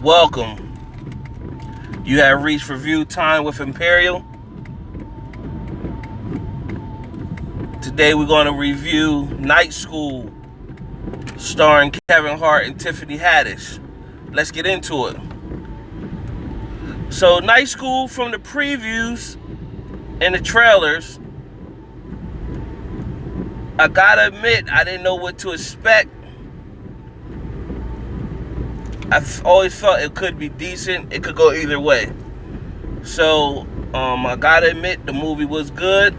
Welcome. You have reached review time with Imperial. Today we're going to review Night School, starring Kevin Hart and Tiffany Haddish. Let's get into it. So, Night School, from the previews and the trailers, I gotta admit, I didn't know what to expect. I've always felt it could be decent. It could go either way. So, I gotta admit, the movie was good.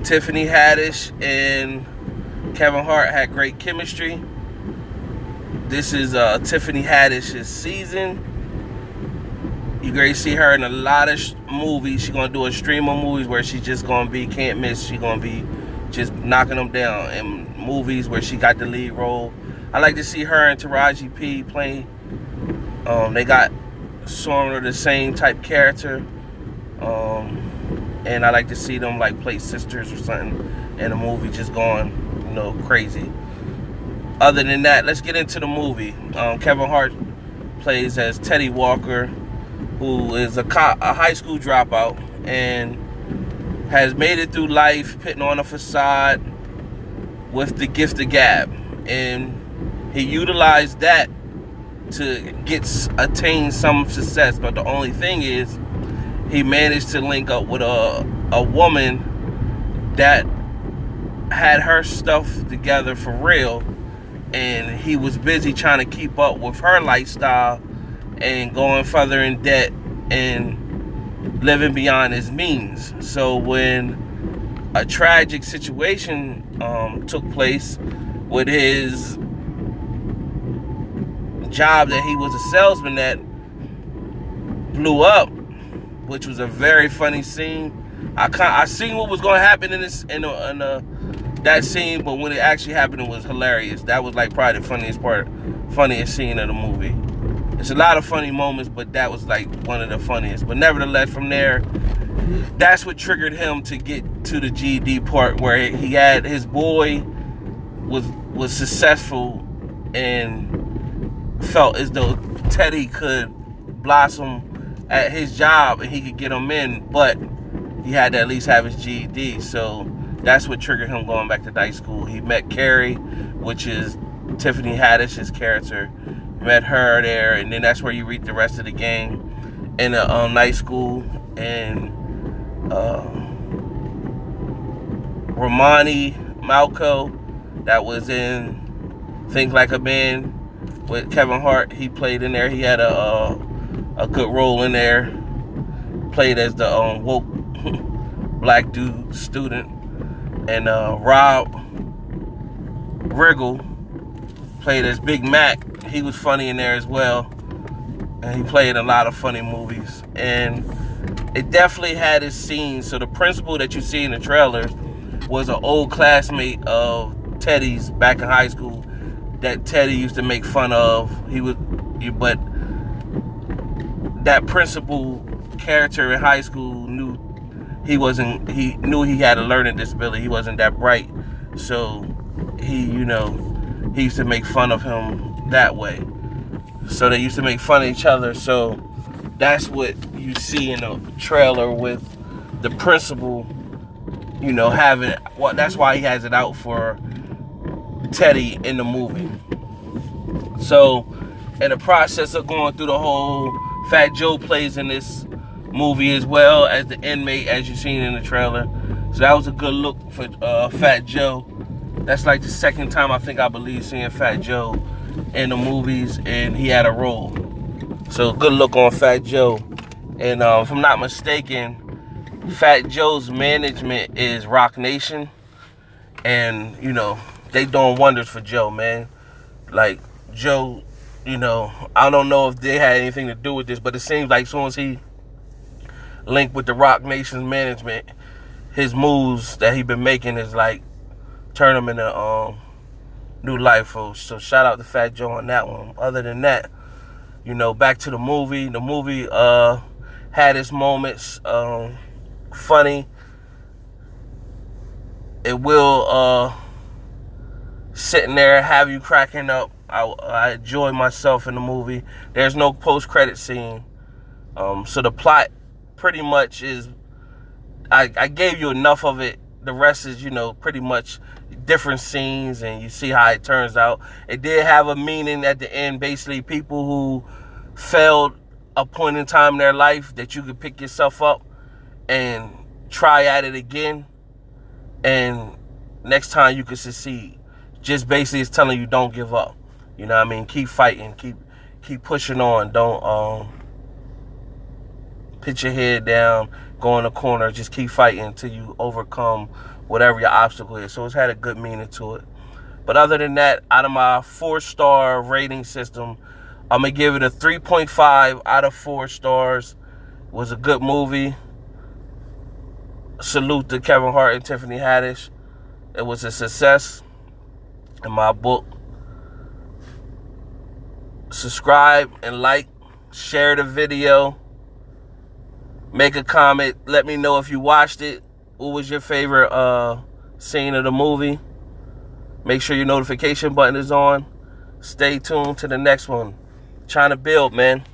Tiffany Haddish and Kevin Hart had great chemistry. This is Tiffany Haddish's season. You're going to see her in a lot of movies. She's going to do a stream of movies where she's just going to be can't miss. She's going to be just knocking them down. In movies where she got the lead role, I like to see her and Taraji P playing. They got sort of the same type character. And I like to see them like play sisters or something in a movie, just going, crazy. Other than that, let's get into the movie. Kevin Hart plays as Teddy Walker, who is a high school dropout and has made it through life putting on a facade with the gift of gab. And he utilized that to attain some success. But the only thing is, he managed to link up with a woman that had her stuff together for real, and he was busy trying to keep up with her lifestyle and going further in debt and living beyond his means. So when a tragic situation took place with his job that he was a salesman at blew up, which was a very funny scene. I seen what was going to happen in that scene, but when it actually happened, it was hilarious. That was like probably the funniest scene of the movie. It's a lot of funny moments, but that was like one of the funniest. But nevertheless, from there, that's what triggered him to get to the GED part, where he had his boy was successful and felt as though Teddy could blossom at his job and he could get him in, but he had to at least have his GED. So that's what triggered him going back to night school. He met Carrie, which is Tiffany Haddish's character. Met her there, and then that's where you read the rest of the game in a night school. And Romani Malco, that was in Think Like a Man with Kevin Hart, he played in there. He had a good role in there. Played as the woke black dude student. And Rob Riggle played as Big Mac. He was funny in there as well. And he played a lot of funny movies. And it definitely had its scenes. So the principal that you see in the trailer was an old classmate of Teddy's back in high school that Teddy used to make fun of. But that principal character in high school knew he had a learning disability. He wasn't that bright. So he used to make fun of him that way. So they used to make fun of each other. So that's what you see in the trailer with the principal, having, well, that's why he has it out for Teddy in the movie. So in the process of going through the whole, Fat Joe plays in this movie as well as the inmate, as you've seen in the trailer. So that was a good look for Fat Joe. That's like the second time I believe seeing Fat Joe in the movies, and he had a role. So good look on Fat Joe. And if I'm not mistaken, Fat Joe's management is Rock Nation, and they doing wonders for Joe, man. Like Joe, I don't know if they had anything to do with this, but it seems like as soon as he linked with the Rock Nation's management, his moves that he been making is like turn him into new life. So shout out to Fat Joe on that one. Other than that, back to the movie. The movie had its moments, funny. It will sitting there have you cracking up I enjoyed myself in the movie. There's no post-credit scene. So the plot pretty much is, I gave you enough of it. The rest is, pretty much different scenes, and you see how it turns out. It did have a meaning at the end. Basically, people who failed a point in time in their life, that you could pick yourself up and try at it again, and next time you can succeed. Just basically it's telling you, don't give up. You know what I mean? Keep fighting, keep pushing on. Don't put your head down, go in the corner, just keep fighting until you overcome whatever your obstacle is. So it's had a good meaning to it. But other than that, out of my 4-star rating system, I'm going to give it a 3.5 out of 4 stars. It was a good movie. Salute to Kevin Hart and Tiffany Haddish. It was a success in my book. Subscribe and like, share the video, make a comment, let me know if you watched it. What was your favorite scene of the movie? Make sure your notification button is on. Stay tuned to the next one. Trying to build, man.